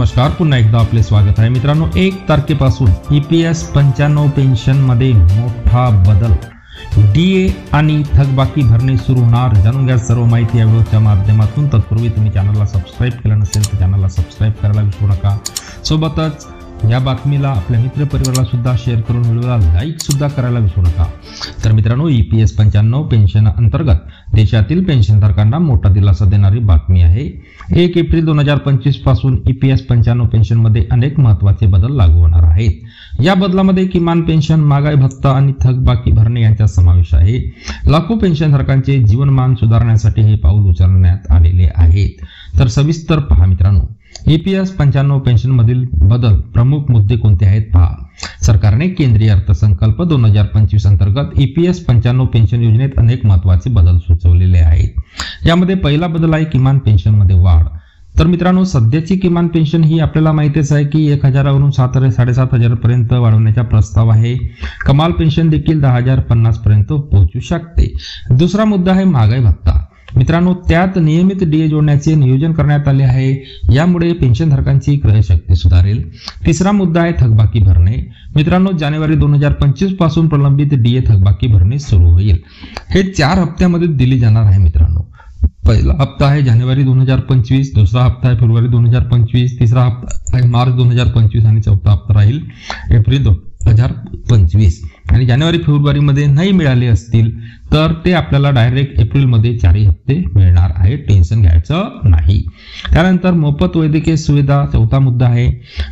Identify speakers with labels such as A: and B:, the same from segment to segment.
A: नमस्कार, पुन्हा एकदा आपले स्वागत आहे मित्रांनो। 1 तारखेपासून EPS 95 पेन्शन मध्ये मोठा बदल, DA आणि थकबाकी भरणे सुरू होणार। जाणून घ्या सर्व माहिती या व्हिडिओच्या माध्यमातून। तत्पूर्वी तुम्ही चॅनलला सबस्क्राइब केलं नसेल तर चॅनलला सबस्क्राइब करायला विसरू नका। सोबतच या बातमीला आपल्या मित्र परिवाराला सुद्धा शेअर करून व्हिडिओला लाईक सुद्धा करायला विसरू नका। तर मित्रांनो, EPS 95 पेन्शन अंतर्गत देशातील पेन्शनधारकांना मोठा दिलासा देणारी बातमी आहे। 1 एप्रिल 2025 पासून EPS 95 पेन्शन मध्ये अनेक महत्त्वाचे बदल लागू होणार आहेत। या बदलामध्ये किमान पेन्शन, महागाई भत्ता आणि थकबाकी भरणे यांचा समावेश आहे। लाखो पेन्शनधारकांचे जीवनमान सुधारण्यासाठी हे पाऊल उचलण्यात आलेले आहेत। तर सविस्तर पहा मित्रांनो, EPS 95 पेन्शन मधील बदल, प्रमुख मुद्दे कोणते आहेत पहा। सरकारने केंद्रीय अर्थसंकल्प 2025 अंतर्गत EPS 95 पेन्शन योजनेत अनेक महत्त्वाचे बदल सुचवलेले आहेत। यामध्ये पहिला बदल आहे किमान पेन्शन मध्ये वाढ। तर मित्रांनो, सध्याची किमान पेन्शन ही आपल्याला माहितीच आहे की 1000 वरून 7,500 पर्यंत वाढवण्याचा प्रस्ताव आहे। कमाल पेन्शन देखील 10,050 पर्यंत पोहोचू शकते। दुसरा मुद्दा आहे महागाई भत्ता। मित्रांनो, त्यात नियमित DA जोडण्याचे नियोजन करण्यात आले आहे। यामुळे पेन्शनधारकांची क्रयशक्ती सुधारेल। तिसरा मुद्दा आहे थकबाकी भरणे। मित्रांनो, जानेवारी 2025 पासून प्रलंबित DA थकबाकी भरणे सुरू होईल। हे 4 हप्त्यामध्ये दिली जाणार आहे मित्रांनो। पहिला हप्ता आहे जानेवारी 2025, दुसरा हप्ता आहे फेब्रुवारी 2025, तिसरा हप्ता आहे मार्च 2025 आणि चौथा हप्ता राहील एप्रिल 2025। आणि जानेवारी फेब्रुवारी मध्ये नाही मिळाले असतील तर ते आपल्याला डायरेक्ट एप्रिल मध्ये 4 हप्ते मिळणार आहे। टेन्शन घ्यायचं नाही। त्यानंतर मोफत वैद्यकीय सुविधा चौथा मुद्दा आहे।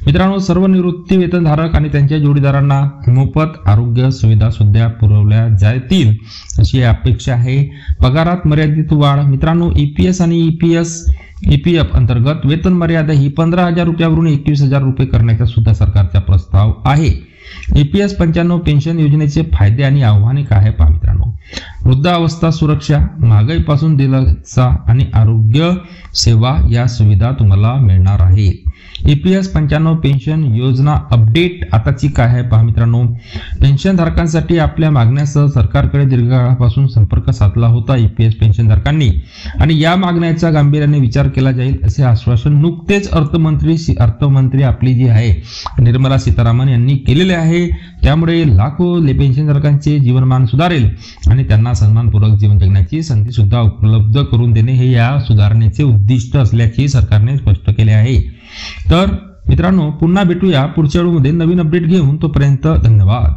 A: मित्रांनो, सर्व निवृत्ती वेतनधारक आणि त्यांच्या जोडीदारांना मोफत आरोग्य सुविधा सुद्धा पुरवल्या जातील अशी अपेक्षा आहे। पगारात मर्यादित वाढ। मित्रांनो, EPS आणि EPF अंतर्गत वेतन मर्यादा ही 15,000 रुपयावरून 21,000 रुपये करण्याचा सुद्धा सरकारचा प्रस्ताव आहे। EPS 95 पेन्शन योजनेचे फायदे आणि आव्हाने काय आहे पहा मित्रांनो। वृद्धावस्था सुरक्षा, महागाईपासून दिलासा आणि आरोग्य सेवा या सुविधा तुम्हाला मिळणार आहे। EPS 95 पेन्शन योजना अपडेट आताची काय आहे पहा मित्रांनो। पेन्शनधारकांसाठी आपल्या मागण्यासह सरकारकडे दीर्घकाळापासून संपर्क साधला होता EPS पेन्शनधारकांनी, आणि या मागण्याचा गांभीर्याने विचार केला जाईल असे आश्वासन नुकतेच अर्थमंत्री आपली जी आहे निर्मला सीतारामन यांनी केलेले आहे। त्यामुळे लाखो पेन्शनधारकांचे जीवनमान सुधारेल आणि त्यांना सन्मानपूर्वक जीवन जगण्याची संधी सुद्धा उपलब्ध करून देणे हे या सुधारणेचे उद्दिष्ट असल्याचे सरकारने स्पष्ट केले आहे। तर मित्रांनो, पुन्हा भेटूया पुढच्या व्हिडिओमध्ये नवीन अपडेट घेऊन। तोपर्यंत धन्यवाद।